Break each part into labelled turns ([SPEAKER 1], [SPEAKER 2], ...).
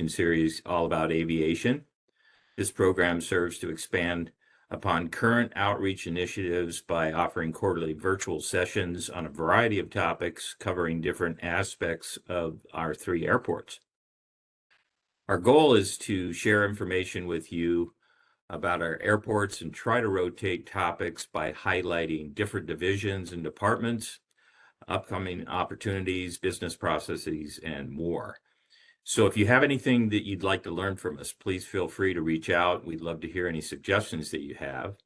[SPEAKER 1] series all about aviation. This program serves to expand upon current outreach initiatives by offering quarterly virtual sessions on a variety of topics covering different aspects of our 3 airports. Our goal is to share information with you about our airports and try to rotate topics by highlighting different divisions and departments, upcoming opportunities, business processes, and more. So if you have anything that you'd like to learn from us, please feel free to reach out. We'd love to hear any suggestions that you have.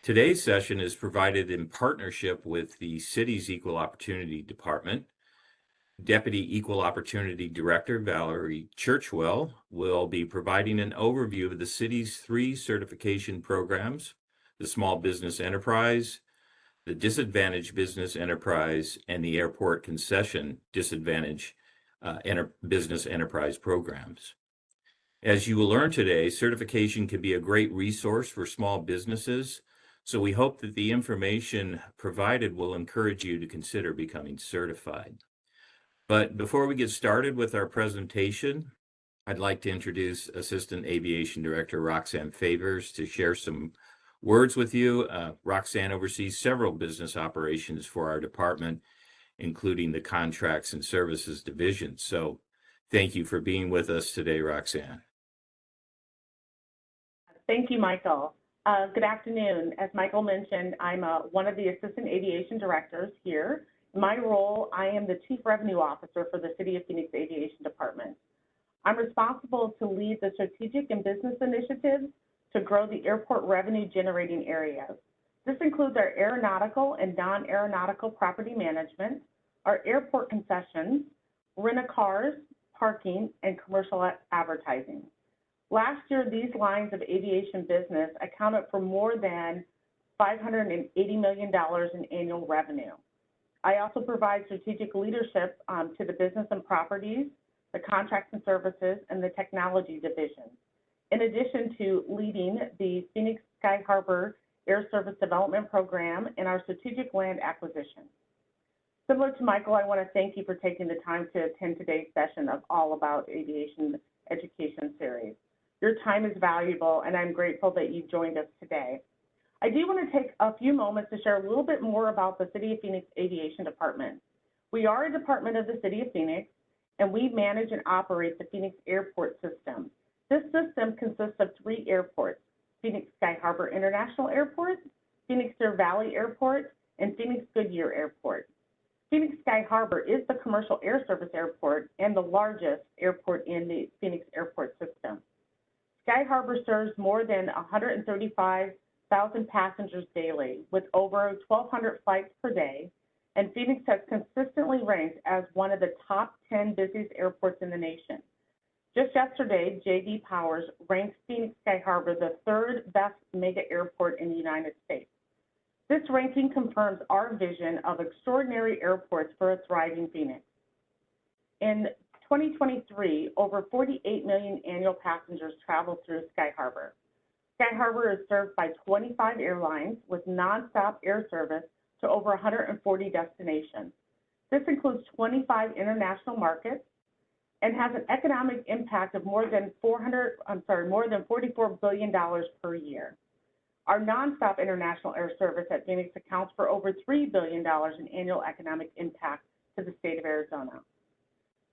[SPEAKER 1] Today's session is provided in partnership with the city's Equal Opportunity Department. Deputy Equal Opportunity Director Valerie Churchwell will be providing an overview of the city's 3 certification programs: the Small Business Enterprise, the Disadvantaged Business Enterprise, and the Airport Concession Disadvantaged Business Enterprise programs. As you will learn today, certification can be a great resource for small businesses, so we hope that the information provided will encourage you to consider becoming certified. But before we get started with our presentation, I'd like to introduce Assistant Aviation Director Roxanne Favors to share some words with you. Roxanne oversees several business operations for our department, including the Contracts and Services Division. So thank you for being with us today, Roxanne.
[SPEAKER 2] Thank you, Michael. Good afternoon. As Michael mentioned, I'm one of the Assistant Aviation Directors here. In my role, I am the Chief Revenue Officer for the City of Phoenix Aviation Department. I'm responsible to lead the strategic and business initiatives to grow the airport revenue generating areas. This includes our aeronautical and non-aeronautical property management, our airport concessions, rent-a-cars, parking, and commercial advertising. Last year, these lines of aviation business accounted for more than $580 million in annual revenue. I also provide strategic leadership to the business and properties, the contracts and services, and the technology division, in addition to leading the Phoenix Sky Harbor Air Service Development Program and our strategic land acquisition. Similar to Michael, I want to thank you for taking the time to attend today's session of All About Aviation Education Series. Your time is valuable, and I'm grateful that you joined us today. I do want to take a few moments to share a little bit more about the City of Phoenix Aviation Department. We are a department of the City of Phoenix, and we manage and operate the Phoenix Airport System. This system consists of 3 airports: Phoenix Sky Harbor International Airport, Phoenix Deer Valley Airport, and Phoenix Goodyear Airport. Phoenix Sky Harbor is the commercial air service airport and the largest airport in the Phoenix Airport System. Sky Harbor serves more than 135,000 passengers daily, with over 1,200 flights per day, and Phoenix has consistently ranked as one of the top 10 busiest airports in the nation. Just yesterday, J.D. Powers ranked Phoenix Sky Harbor the 3rd best mega airport in the United States. This ranking confirms our vision of extraordinary airports for a thriving Phoenix. In 2023, over 48 million annual passengers traveled through Sky Harbor. Sky Harbor is served by 25 airlines with nonstop air service to over 140 destinations. This includes 25 international markets and has an economic impact of more than $44 billion per year. Our nonstop international air service at Phoenix accounts for over $3 billion in annual economic impact to the state of Arizona.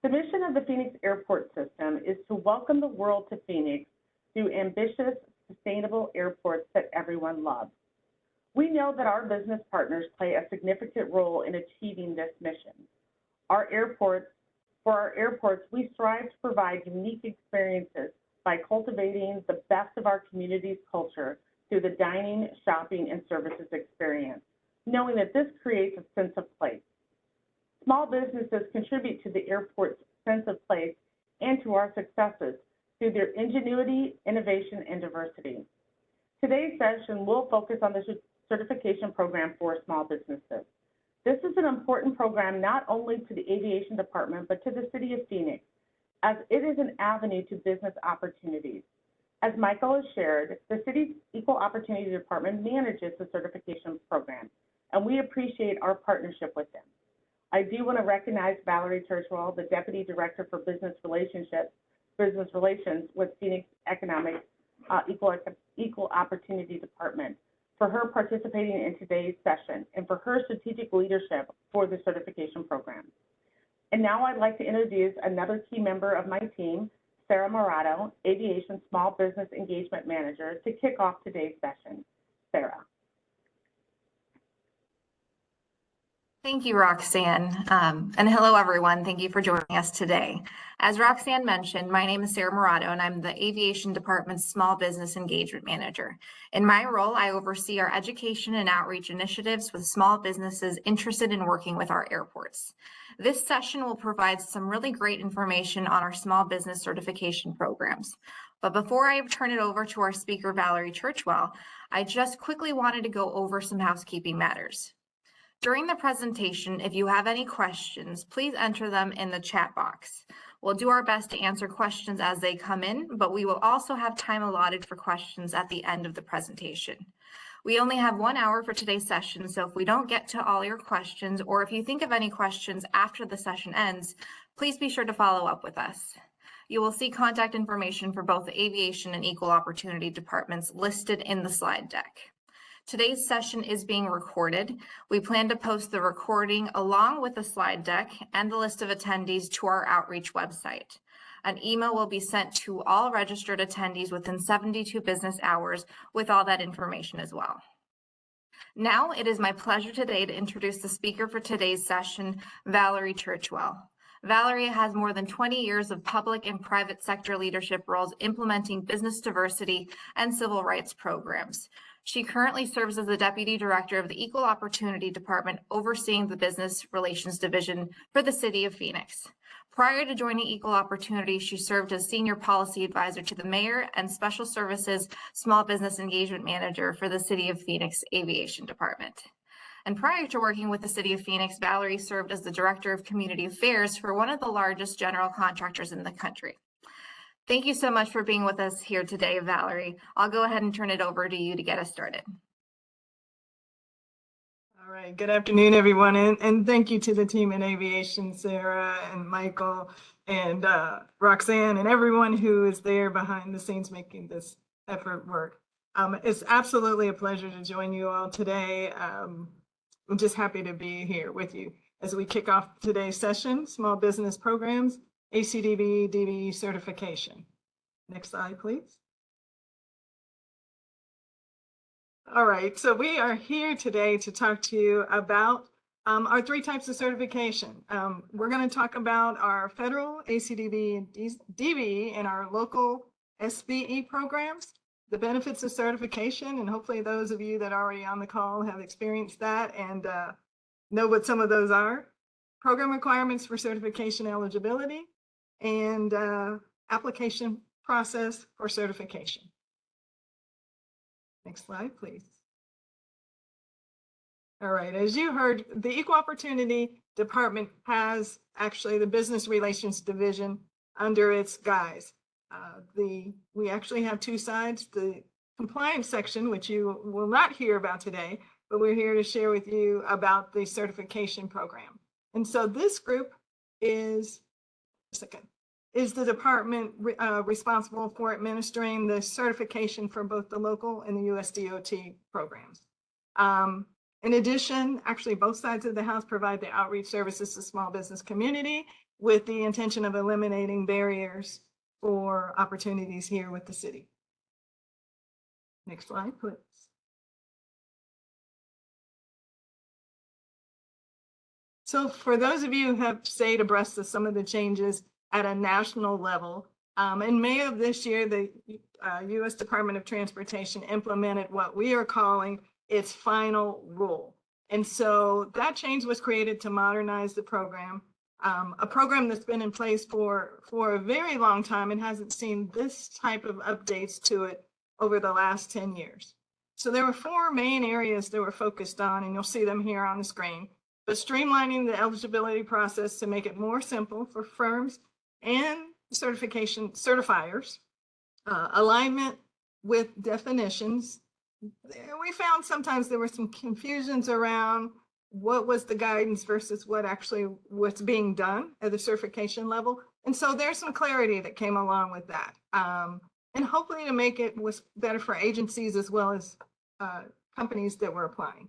[SPEAKER 2] The mission of the Phoenix Airport System is to welcome the world to Phoenix through ambitious, sustainable airports that everyone loves. We know that our business partners play a significant role in achieving this mission. For our airports, we strive to provide unique experiences by cultivating the best of our community's culture through the dining, shopping, and services experience, knowing that this creates a sense of place. Small businesses contribute to the airport's sense of place and to our successes through their ingenuity, innovation, and diversity. Today's session will focus on the certification program for small businesses. This is an important program not only to the Aviation Department, but to the City of Phoenix, as it is an avenue to business opportunities. As Michael has shared, the City's Equal Opportunity Department manages the certification program, and we appreciate our partnership with them. I do want to recognize Valerie Churchwell, the Deputy Director for Business Relationships, business relations with Phoenix Economic Equal Opportunity Department, for her participating in today's session and for her strategic leadership for the certification program. And now I'd like to introduce another key member of my team, Sarah Morato, Aviation Small Business Engagement Manager, to kick off today's session. Sarah.
[SPEAKER 3] Thank you, Roxanne. And hello, everyone. Thank you for joining us today. As Roxanne mentioned, my name is Sarah Morato, and I'm the Aviation Department's Small Business Engagement Manager. In my role, I oversee our education and outreach initiatives with small businesses interested in working with our airports. This session will provide some really great information on our small business certification programs. But before I turn it over to our speaker, Valerie Churchwell, I just quickly wanted to go over some housekeeping matters. During the presentation, if you have any questions, please enter them in the chat box. We'll do our best to answer questions as they come in, but we will also have time allotted for questions at the end of the presentation. We only have 1 hour for today's session, so if we don't get to all your questions, or if you think of any questions after the session ends, please be sure to follow up with us. You will see contact information for both the Aviation and Equal Opportunity departments listed in the slide deck. Today's session is being recorded. We plan to post the recording along with the slide deck and the list of attendees to our outreach website. An email will be sent to all registered attendees within 72 business hours with all that information as well. Now it is my pleasure today to introduce the speaker for today's session, Valerie Churchwell. Valerie has more than 20 years of public and private sector leadership roles implementing business diversity and civil rights programs. She currently serves as the Deputy Director of the Equal Opportunity Department, overseeing the Business Relations Division for the City of Phoenix. Prior to joining Equal Opportunity, she served as Senior Policy Advisor to the Mayor and Special Services Small Business Engagement Manager for the City of Phoenix Aviation Department. And prior to working with the City of Phoenix, Valerie served as the Director of Community Affairs for one of the largest general contractors in the country. Thank you so much for being with us here today, Valerie. I'll go ahead and turn it over to you to get us started.
[SPEAKER 4] All right, good afternoon, everyone. And thank you to the team in Aviation, Sarah and Michael and Roxanne and everyone who is there behind the scenes making this effort work. It's absolutely a pleasure to join you all today. I'm just happy to be here with you as we kick off today's session, Small Business Programs, ACDBE DBE certification. Next slide, please. All right, so we are here today to talk to you about our 3 types of certification. We're going to talk about our federal ACDBE and DBE and our local SBE programs, the benefits of certification, and hopefully those of you that are already on the call have experienced that and know what some of those are. Program requirements for certification eligibility, and application process for certification. Next slide, please. All right, as you heard, the Equal Opportunity Department has actually the Business Relations Division under its guise. We actually have 2 sides, the compliance section, which you will not hear about today, but we're here to share with you about the certification program. And so this group is the department responsible for administering the certification for both the local and the USDOT programs. In addition, actually both sides of the house provide the outreach services to small business community with the intention of eliminating barriers for opportunities here with the city. Next slide, please. So for those of you who have stayed abreast of some of the changes at a national level, in May of this year, the U.S. Department of Transportation implemented what we are calling its final rule. And so that change was created to modernize the program, a program that's been in place for a very long time and hasn't seen this type of updates to it over the last 10 years. So there were 4 main areas that were focused on, and you'll see them here on the screen. But streamlining the eligibility process to make it more simple for firms and certifiers, alignment with definitions. We found sometimes there were some confusions around what was the guidance versus what actually was being done at the certification level. And so there's some clarity that came along with that. And hopefully to make it was better for agencies as well as companies that were applying.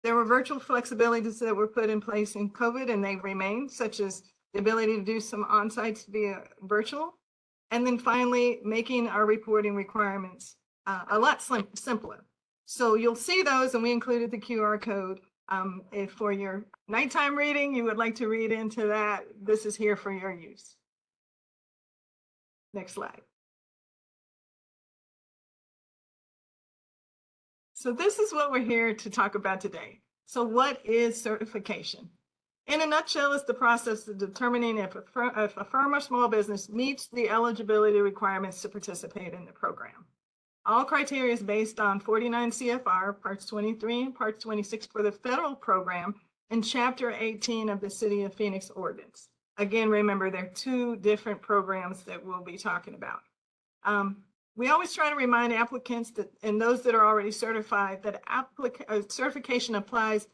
[SPEAKER 4] There were virtual flexibilities that were put in place in COVID and they remain, such as the ability to do some on-sites via virtual. And then finally, making our reporting requirements a lot simpler. So you'll see those, and we included the QR code. If for your nighttime reading, you would like to read into that, this is here for your use. Next slide. So this is what we're here to talk about today. So what is certification? In a nutshell, it's the process of determining if a firm or small business meets the eligibility requirements to participate in the program. All criteria is based on 49 CFR, Parts 23 and Parts 26 for the federal program, and Chapter 18 of the City of Phoenix Ordinance. Again, remember, there are two different programs that we'll be talking about. We always try to remind applicants that, and those that are already certified, that certification applies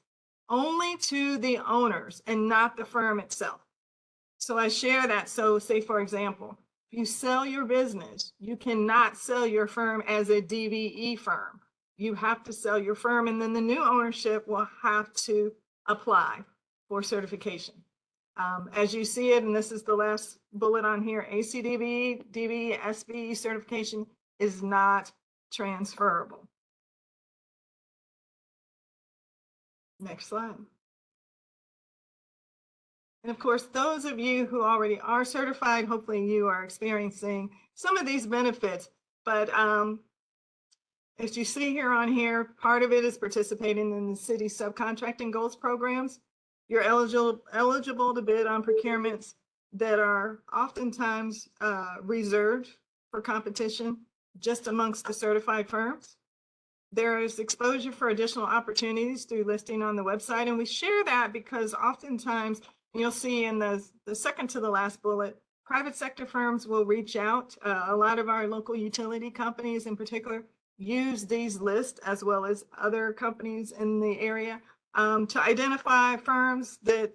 [SPEAKER 4] only to the owners and not the firm itself. So I share that. So say, for example, if you sell your business, you cannot sell your firm as a DBE firm. You have to sell your firm, and then the new ownership will have to apply for certification. As you see it, and this is the last bullet on here, ACDBE, DBE, SBE certification is not transferable. Next slide. And of course, those of you who already are certified, hopefully you are experiencing some of these benefits. But as you see here on here, part of it is participating in the city subcontracting goals programs. You're eligible to bid on procurements that are oftentimes reserved for competition just amongst the certified firms. There is exposure for additional opportunities through listing on the website. And we share that because oftentimes you'll see in the second to the last bullet, private sector firms will reach out. A lot of our local utility companies in particular use these lists, as well as other companies in the area, to identify firms that,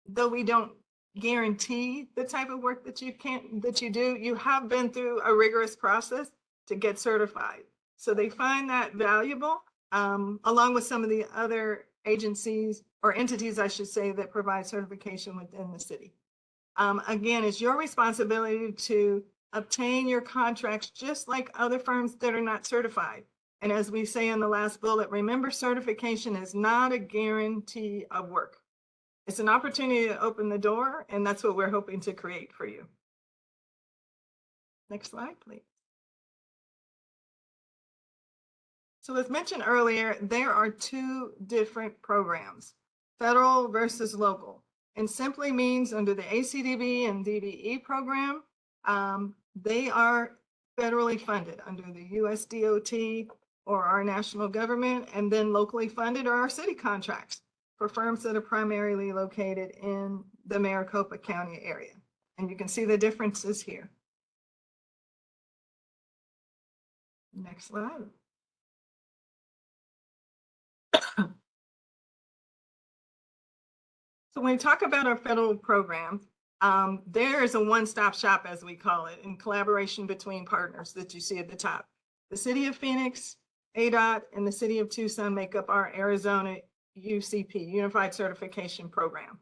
[SPEAKER 4] though we don't guarantee the type of work that you do, you have been through a rigorous process to get certified. So they find that valuable, along with some of the other agencies or entities, I should say, that provide certification within the city. Again, it's your responsibility to obtain your contracts just like other firms that are not certified. And as we say in the last bullet, remember, certification is not a guarantee of work. It's an opportunity to open the door, and that's what we're hoping to create for you. Next slide, please. So as mentioned earlier, there are two different programs, federal versus local, and simply means under the ACDBE and DBE program, they are federally funded under the US DOT or our national government, and then locally funded are our city contracts for firms that are primarily located in the Maricopa County area. And you can see the differences here. Next slide. So when we talk about our federal program, there is a one-stop shop, as we call it, in collaboration between partners that you see at the top. The City of Phoenix, ADOT, and the City of Tucson make up our Arizona UCP, Unified Certification Program.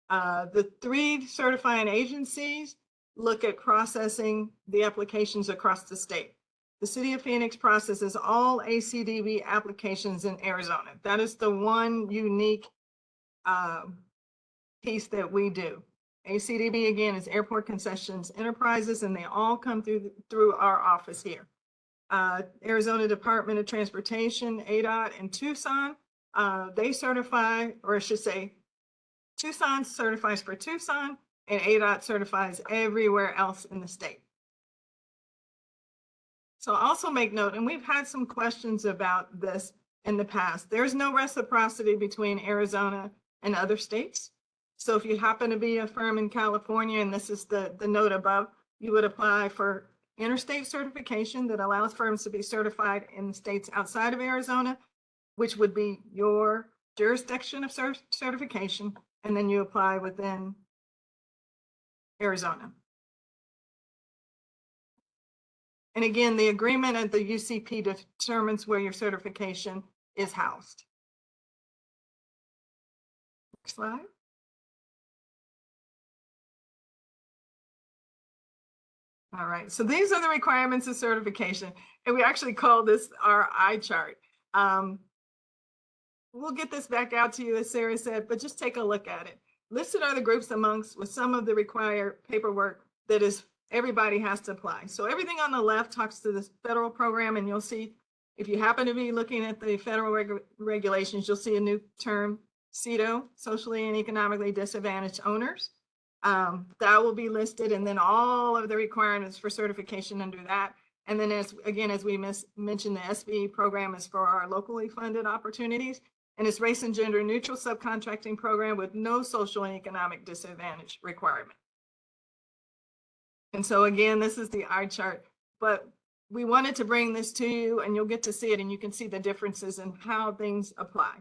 [SPEAKER 4] The three certifying agencies look at processing the applications across the state. The City of Phoenix processes all ACDBE applications in Arizona. That is the one unique piece that we do. ACDBE, again, is Airport Concessions Enterprises, and they all come through our office here. Arizona Department of Transportation, ADOT, and Tucson, they certify, or I should say, Tucson certifies for Tucson, and ADOT certifies everywhere else in the state. So also make note, and we've had some questions about this in the past, there's no reciprocity between Arizona and other states. So if you happen to be a firm in California, and this is the note above, you would apply for interstate certification that allows firms to be certified in the states outside of Arizona, which would be your jurisdiction of certification, and then you apply within Arizona. And again, the agreement at the UCP determines where your certification is housed. Next slide. All right, so these are the requirements of certification, and we actually call this our eye chart. We'll get this back out to you, as Sarah said, but just take a look at it. Listed are the groups amongst with some of the required paperwork that is everybody has to apply. So everything on the left talks to this federal program, and you'll see, if you happen to be looking at the federal regulations, you'll see a new term, SEDO, socially and economically disadvantaged owners. That will be listed, and then all of the requirements for certification under that. And then as we mentioned, the SBE program is for our locally funded opportunities, and it's race and gender neutral subcontracting program with no social and economic disadvantage requirement. And so again, this is the eye chart, but we wanted to bring this to you, and you'll get to see it, and you can see the differences in how things apply.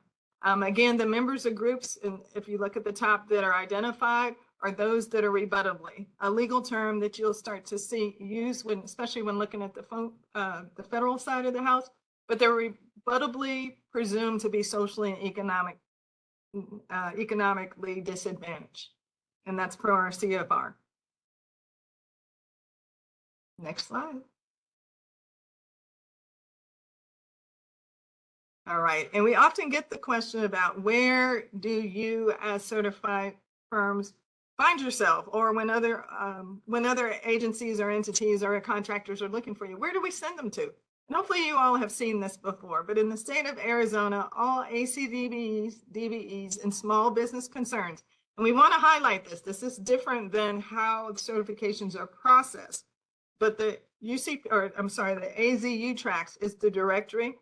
[SPEAKER 4] Again, the members of groups, and if you look at the top, that are identified are those that are rebuttably, a legal term that you'll start to see used when, especially when looking at the federal side of the house, but they're rebuttably presumed to be socially and economically disadvantaged. And that's per our CFR. Next slide. All right, and we often get the question about where do you as certified firms find yourself, or when other agencies or entities or contractors are looking for you, where do we send them to? And hopefully you all have seen this before, but in the state of Arizona, all ACDBEs, DBEs, and small business concerns, and we want to highlight this. This is different than how certifications are processed, but the the AZU tracks is the directory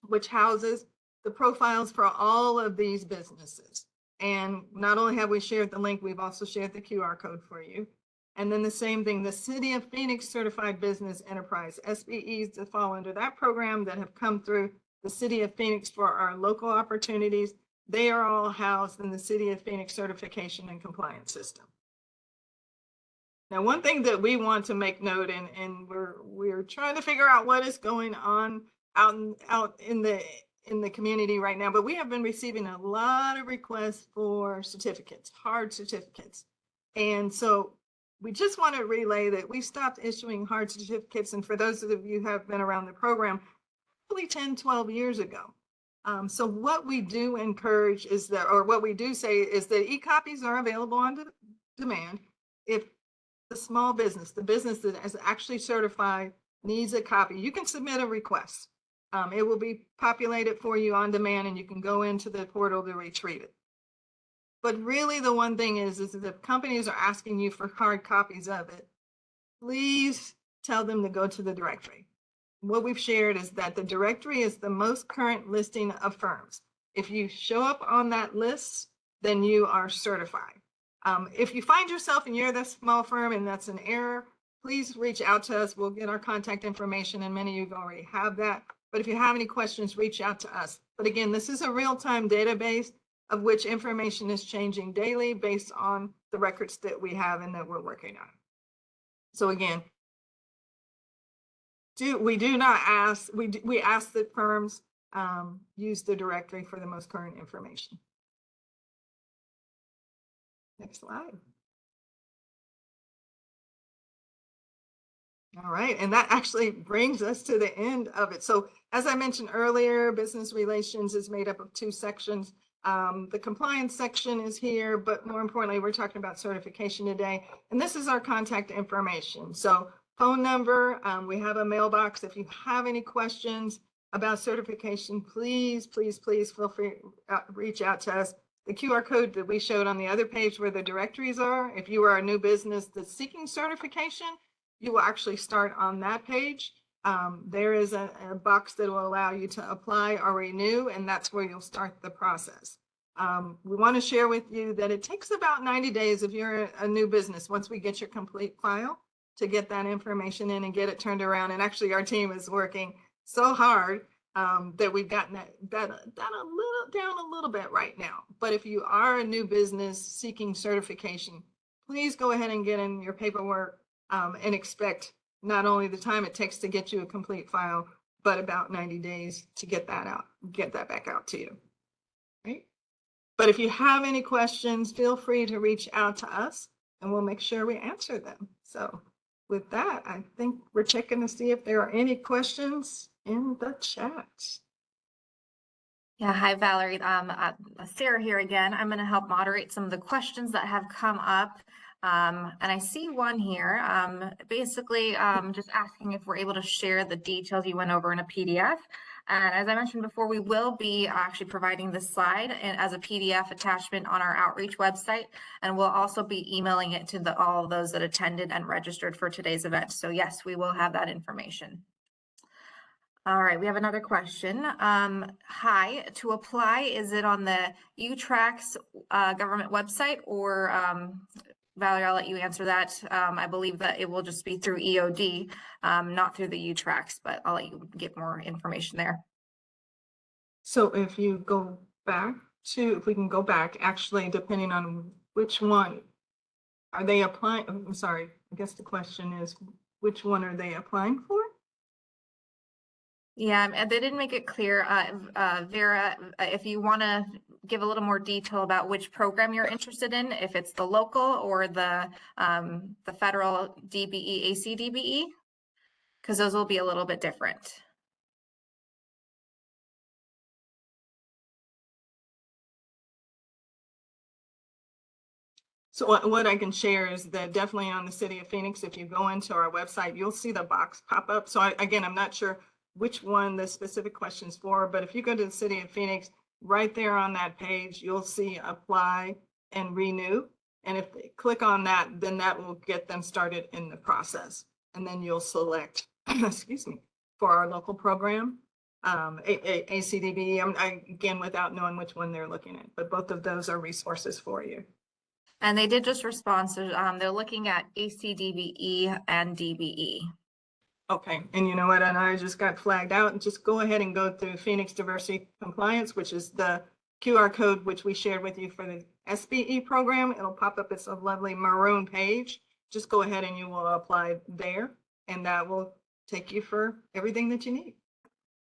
[SPEAKER 4] which houses the profiles for all of these businesses. And not only have we shared the link, we've also shared the QR code for you. And then the same thing, the City of Phoenix Certified Business Enterprise, SBEs that fall under that program that have come through the City of Phoenix for our local opportunities, they are all housed in the City of Phoenix Certification and Compliance System. Now, one thing that we want to make note, and we're trying to figure out what is going on out in the community right now, but we have been receiving a lot of requests for certificates, hard certificates. And so we just want to relay that we stopped issuing hard certificates. And for those of you who have been around the program, probably 10, 12 years ago. So what we do encourage is that, or what we do say is that e-copies are available on demand. If the small business, the business that is actually certified needs a copy, you can submit a request. It will be populated for you on demand, and you can go into the portal to retrieve it. But really the one thing is that if companies are asking you for hard copies of it, please tell them to go to the directory. What we've shared is that the directory is the most current listing of firms. If you show up on that list, then you are certified. If you find yourself and you're that small firm and that's an error, please reach out to us. We'll get our contact information, and many of you already have that. But if you have any questions, reach out to us. But again, this is a real-time database of which information is changing daily based on the records that we have and that we're working on. So again, we ask that firms use the directory for the most current information. Next slide. All right, and that actually brings us to the end of it. So as I mentioned earlier, business relations is made up of two sections. The compliance section is here, but more importantly, we're talking about certification today. And this is our contact information. So phone number, we have a mailbox. If you have any questions about certification, please feel free to reach out to us. The QR code that we showed on the other page where the directories are, if you are a new business that's seeking certification, you will actually start on that page. There is a box that will allow you to apply or renew, and that's where you'll start the process. We want to share with you that it takes about 90 days if you're a new business, once we get your complete file, to get that information in and get it turned around. And actually our team is working so hard that we've gotten that down a little bit right now. But if you are a new business seeking certification, please go ahead and get in your paperwork and expect not only the time it takes to get you a complete file, but about 90 days to get that back out to you. Right? But if you have any questions, feel free to reach out to us and we'll make sure we answer them. So with that, I think we're checking to see if there are any questions in the chat.
[SPEAKER 3] Yeah, hi Valerie. Sarah here again. I'm going to help moderate some of the questions that have come up. And I see one here, basically just asking if we're able to share the details you went over in a PDF. And as I mentioned before, we will be actually providing this slide as a PDF attachment on our outreach website. And we'll also be emailing it to all of those that attended and registered for today's event. So yes, we will have that information. All right, we have another question. Hi, to apply, is it on the UTRACS government website or Valerie, I'll let you answer that. I believe that it will just be through EOD, not through the UTRACS, but I'll let you get more information there.
[SPEAKER 4] So if you go back to, if we can go back, actually, depending on which one are they applying? I'm sorry, I guess the question is, which one are they applying for?
[SPEAKER 3] Yeah, and they didn't make it clear. Vera, if you want to give a little more detail about which program you're interested in, if it's the local or the federal DBE, ACDBE, because those will be a little bit different.
[SPEAKER 4] So what I can share is that definitely on the City of Phoenix, if you go into our website, you'll see the box pop up. So again, I'm not sure which one the specific question's for, but if you go to the City of Phoenix, right there on that page, you'll see apply and renew. And if they click on that, then that will get them started in the process. And then you'll select, excuse me, for our local program, ACDBE, again, without knowing which one they're looking at, but both of those are resources for you.
[SPEAKER 3] And they did just respond, so they're looking at ACDBE and DBE.
[SPEAKER 4] Okay, and you know what, and I just got flagged out, and just go ahead and go through Phoenix Diversity Compliance, which is the QR code which we shared with you for the SBE program. It'll pop up, it's a lovely maroon page. Just go ahead and you will apply there, and that will take you for everything that you need.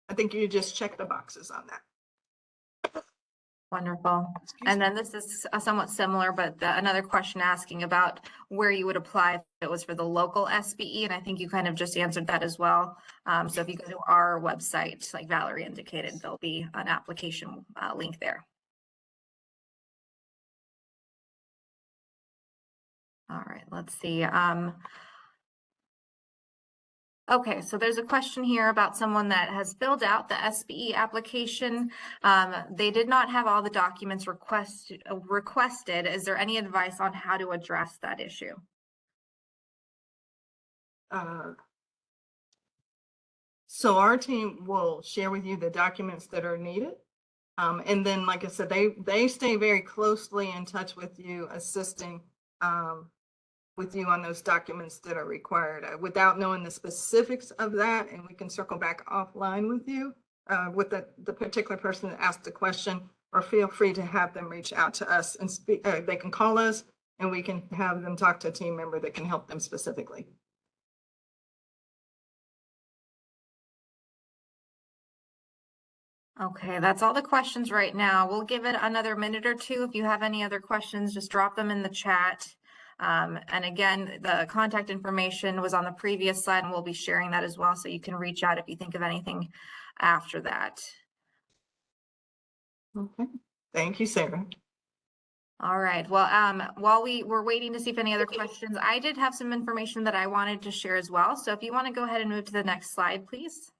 [SPEAKER 4] I think you just check the boxes on that.
[SPEAKER 3] Wonderful. And then this is somewhat similar, but another question asking about where you would apply if it was for the local SBE. And I think you kind of just answered that as well. So if you go to our website, like Valerie indicated, there'll be an application link there. All right, let's see. Okay, so there's a question here about someone that has filled out the SBE application. They did not have all the documents requested. Is there any advice on how to address that issue?
[SPEAKER 4] So our team will share with you the documents that are needed. And then, like I said, they stay very closely in touch with you, assisting with you on those documents that are required. Without knowing the specifics of that, and we can circle back offline with you, with the particular person that asked the question, or feel free to have them reach out to us and speak. They can call us and we can have them talk to a team member that can help them specifically.
[SPEAKER 3] Okay, that's all the questions right now. We'll give it another minute or two. If you have any other questions, just drop them in the chat. And again, the contact information was on the previous slide, and we'll be sharing that as well, so you can reach out if you think of anything after that.
[SPEAKER 4] Okay, thank you, Sarah.
[SPEAKER 3] All right, well, while we were waiting to see if any other questions, I did have some information that I wanted to share as well. So if you want to go ahead and move to the next slide, please.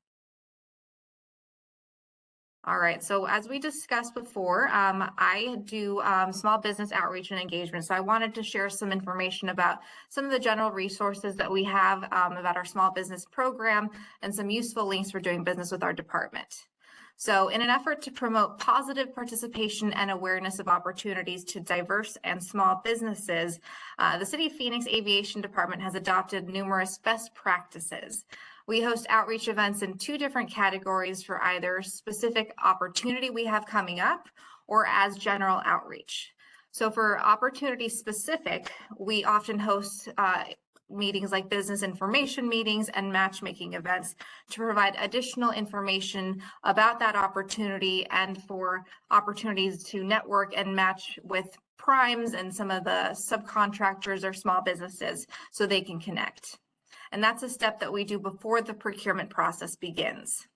[SPEAKER 3] All right, so as we discussed before, I do small business outreach and engagement. So I wanted to share some information about some of the general resources that we have about our small business program and some useful links for doing business with our department. So in an effort to promote positive participation and awareness of opportunities to diverse and small businesses, the City of Phoenix Aviation Department has adopted numerous best practices. We host outreach events in 2 different categories for either specific opportunity we have coming up or as general outreach. So for opportunity specific, we often host meetings like business information meetings and matchmaking events to provide additional information about that opportunity and for opportunities to network and match with primes and some of the subcontractors or small businesses so they can connect. And that's a step that we do before the procurement process begins.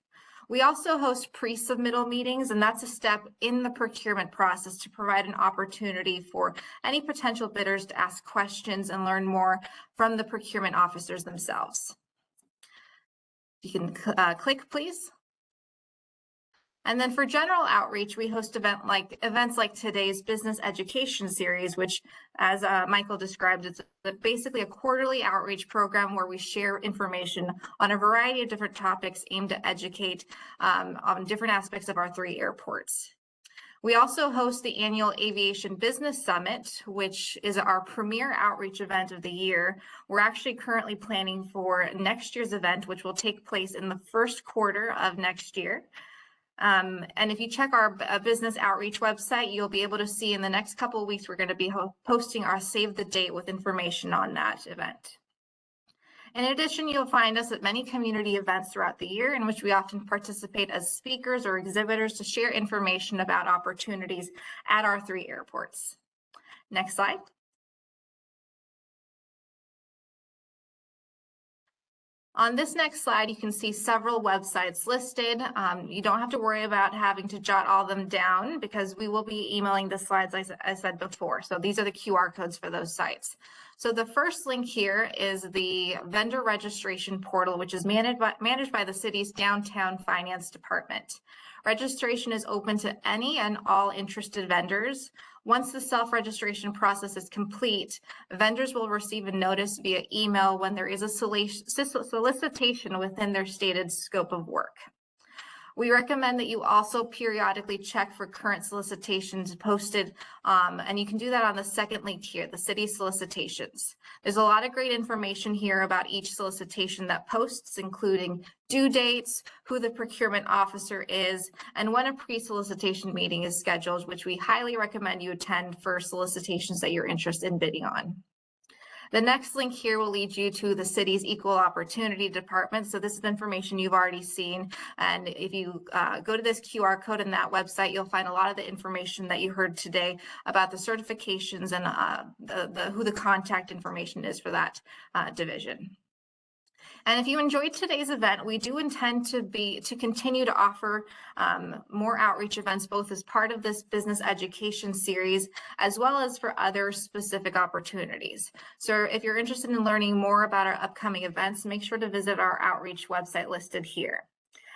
[SPEAKER 3] We also host pre-submittal meetings, and that's a step in the procurement process to provide an opportunity for any potential bidders to ask questions and learn more from the procurement officers themselves. You can click, please. And then for general outreach, we host events like today's business education series, which, as Michael described, it's basically a quarterly outreach program where we share information on a variety of different topics aimed to educate on different aspects of our 3 airports. We also host the annual Aviation Business Summit, which is our premier outreach event of the year. We're actually currently planning for next year's event, which will take place in the first quarter of next year. And if you check our business outreach website, you'll be able to see in the next couple of weeks, we're going to be posting our save the date with information on that event. In addition, you'll find us at many community events throughout the year in which we often participate as speakers or exhibitors to share information about opportunities at our 3 airports. Next slide. On this next slide, you can see several websites listed. You don't have to worry about having to jot all of them down because we will be emailing the slides, as I said before. So these are the QR codes for those sites. So the first link here is the vendor registration portal, which is managed by the city's downtown finance department. Registration is open to any and all interested vendors. Once the self-registration process is complete, vendors will receive a notice via email when there is a solicitation within their stated scope of work. We recommend that you also periodically check for current solicitations posted, and you can do that on the second link here, the city solicitations. There's a lot of great information here about each solicitation that posts, including due dates, who the procurement officer is, and when a pre-solicitation meeting is scheduled, which we highly recommend you attend for solicitations that you're interested in bidding on. The next link here will lead you to the city's Equal Opportunity Department. So this is information you've already seen. And if you go to this QR code in that website, you'll find a lot of the information that you heard today about the certifications and who the contact information is for that division. And if you enjoyed today's event, we do intend to continue to offer more outreach events, both as part of this business education series, as well as for other specific opportunities. So if you're interested in learning more about our upcoming events, make sure to visit our outreach website listed here.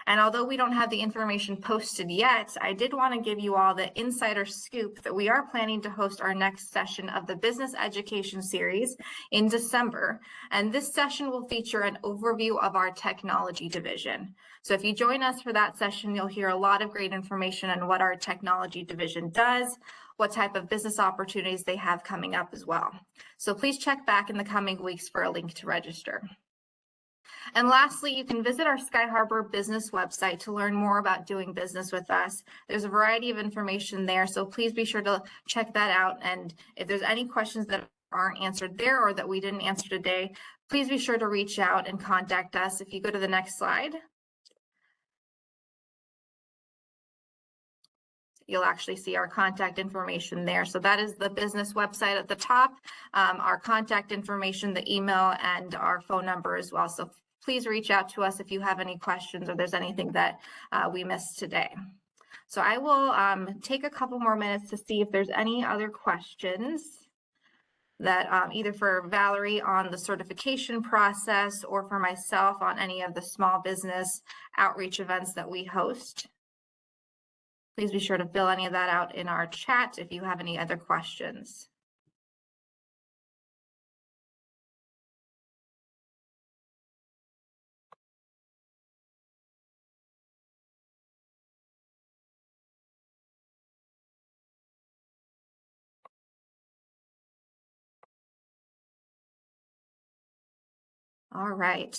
[SPEAKER 3] And although we don't have the information posted yet, I did want to give you all the insider scoop that we are planning to host our next session of the business education series in December. And this session will feature an overview of our technology division. So if you join us for that session, you'll hear a lot of great information on what our technology division does, what type of business opportunities they have coming up as well. So please check back in the coming weeks for a link to register. And lastly, you can visit our Sky Harbor business website to learn more about doing business with us. There's a variety of information there, so please be sure to check that out. And if there's any questions that aren't answered there or that we didn't answer today, please be sure to reach out and contact us. If you go to the next slide, you'll actually see our contact information there. So that is the business website at the top, our contact information, the email, and our phone number as well. So please reach out to us if you have any questions or there's anything that we missed today. So I will take a couple more minutes to see if there's any other questions that either for Valerie on the certification process or for myself on any of the small business outreach events that we host. Please be sure to fill any of that out in our chat if you have any other questions. All right.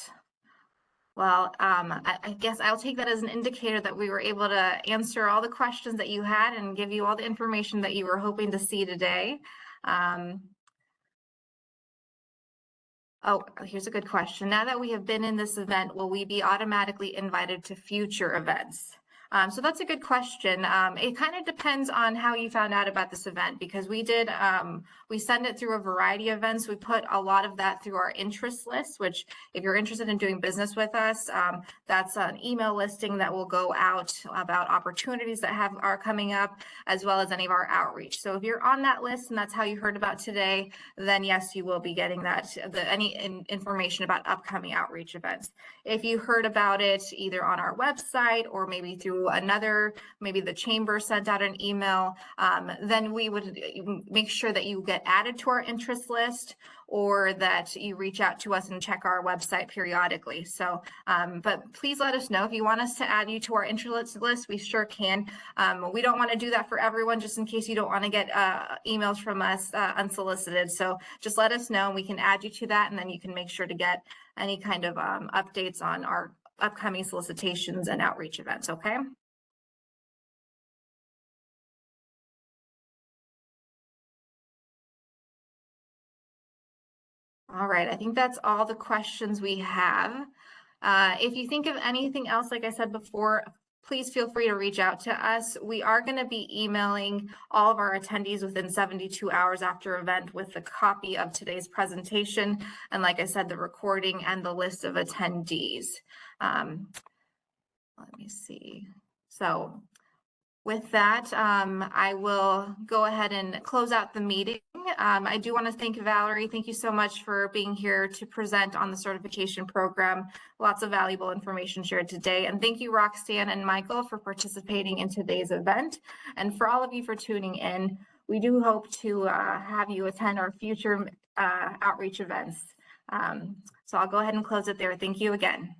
[SPEAKER 3] Well, I guess I'll take that as an indicator that we were able to answer all the questions that you had and give you all the information that you were hoping to see today. Oh, here's a good question. Now that we have been in this event, will we be automatically invited to future events? So that's a good question. It kind of depends on how you found out about this event, because we send it through a variety of events. We put a lot of that through our interest list, which if you're interested in doing business with us, that's an email listing that will go out about opportunities that are coming up, as well as any of our outreach. So if you're on that list and that's how you heard about today, then yes, you will be getting any information about upcoming outreach events. If you heard about it either on our website or maybe through maybe the chamber sent out an email, then we would make sure that you get added to our interest list, or that you reach out to us and check our website periodically. So, but please let us know if you want us to add you to our interest list. We sure can. We don't want to do that for everyone, just in case you don't want to get emails from us unsolicited. So just let us know and we can add you to that, and then you can make sure to get any kind of updates on our upcoming solicitations and outreach events, okay? All right, I think that's all the questions we have. If you think of anything else, like I said before, please feel free to reach out to us. We are going to be emailing all of our attendees within 72 hours after event with a copy of today's presentation. And like I said, the recording and the list of attendees. Let me see. So with that, I will go ahead and close out the meeting. I do want to thank Valerie. Thank you so much for being here to present on the certification program. Lots of valuable information shared today. And thank you, Roxanne and Michael, for participating in today's event. And for all of you for tuning in, we do hope to have you attend our future outreach events. So I'll go ahead and close it there. Thank you again.